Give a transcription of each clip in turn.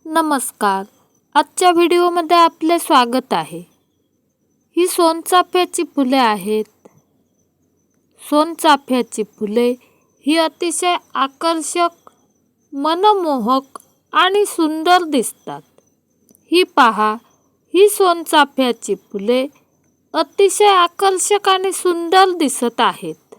नमस्कार. आजच्या व्हिडिओमध्ये आपले स्वागत आहे. ही सोनचाफ्याची फुले आहेत. सोनचाफ्याची फुले ही अतिशय आकर्षक, मनमोहक आणि सुंदर दिसतात. ही पहा, ही सोनचाफ्याची फुले अतिशय आकर्षक आणि सुंदर दिसत आहेत.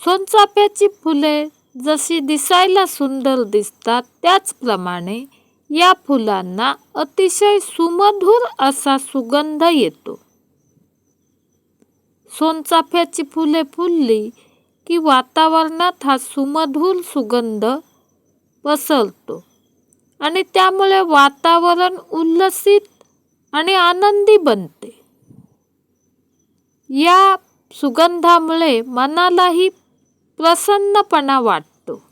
सोनचाफ्याची फुले जशी दिसायला सुंदर दिसतात, त्याचप्रमाणे या फुलांना अतिशय सुमधुर असा सुगंध येतो. सोनचाफ्याची फुले फुलली की वातावरणात हा सुमधुर सुगंध पसरतो आणि त्यामुळे वातावरण उल्हसित आणि आनंदी बनते. या सुगंधामुळे मनालाही प्रसन्नपणा वाटतो.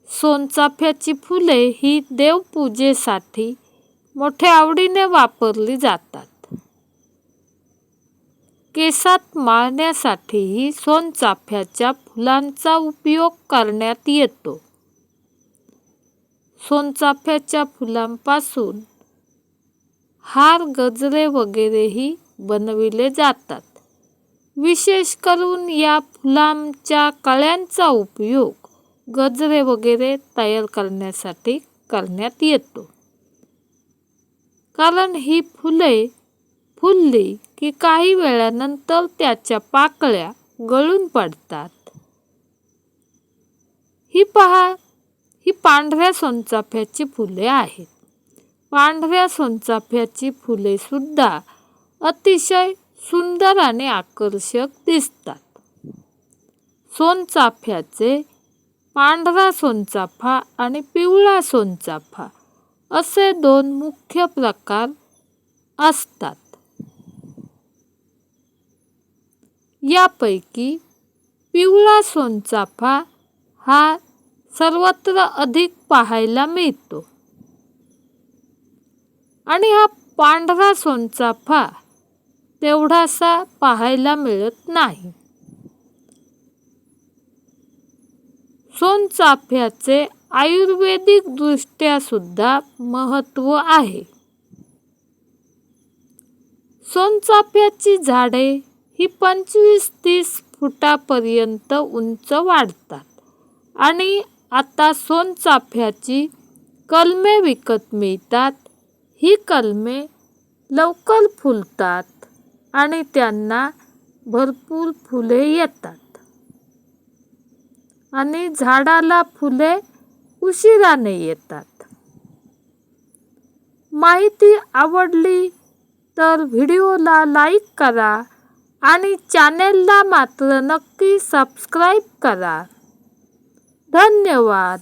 सोनचाफ्याची फुले ही देवपूजेसाठी मोठ्या आवडीने वापरली जातात. केसात माळण्यासाठीही सोनचाफ्याच्या फुलांचा उपयोग करण्यात येतो. सोनचाफ्याच्या फुलांपासून हार, गजरे वगैरेही बनविले जातात. विशेष करून या फुलांच्या कळ्यांचा उपयोग गजरे वगैरे तयार करण्यासाठी करण्यात येतो. कारण ही फुले फुलली की काही वेळानंतर त्याच्या पाकळ्या गळून पडतात. ही पहा, ही पांढऱ्या सोनचाफ्याची फुले आहेत. पांढऱ्या सोनचाफ्याची फुले सुद्धा अतिशय सुंदर आणि आकर्षक दिसतात. सोनचाफ्याचे पांढरा सोनचाफा आणि पिवळा सोनचाफा असे दोन मुख्य प्रकार असतात. यापैकी पिवळा सोनचाफा हा सर्वत्र अधिक पाहायला मिळतो आणि हा पांढरा सोनचाफा तेवढासा पाहायला मिळत नाही. सोनचाफ्याचे आयुर्वेदिक दृष्ट्या सुद्धा महत्त्व आहे. सोनचाफ्याची झाडे ही 25-30 फुटापर्यंत उंच वाढतात आणि आता सोनचाफ्याची कलमे विकत मिळतात. ही कलमे लवकर फुलतात आणि त्यांना भरपूर फुले येतात आणि झाडाला फुले उशिराने येतात. माहिती आवडली तर व्हिडिओला लाईक करा आणि चॅनेलला मात्र नक्की सबस्क्राईब करा. धन्यवाद.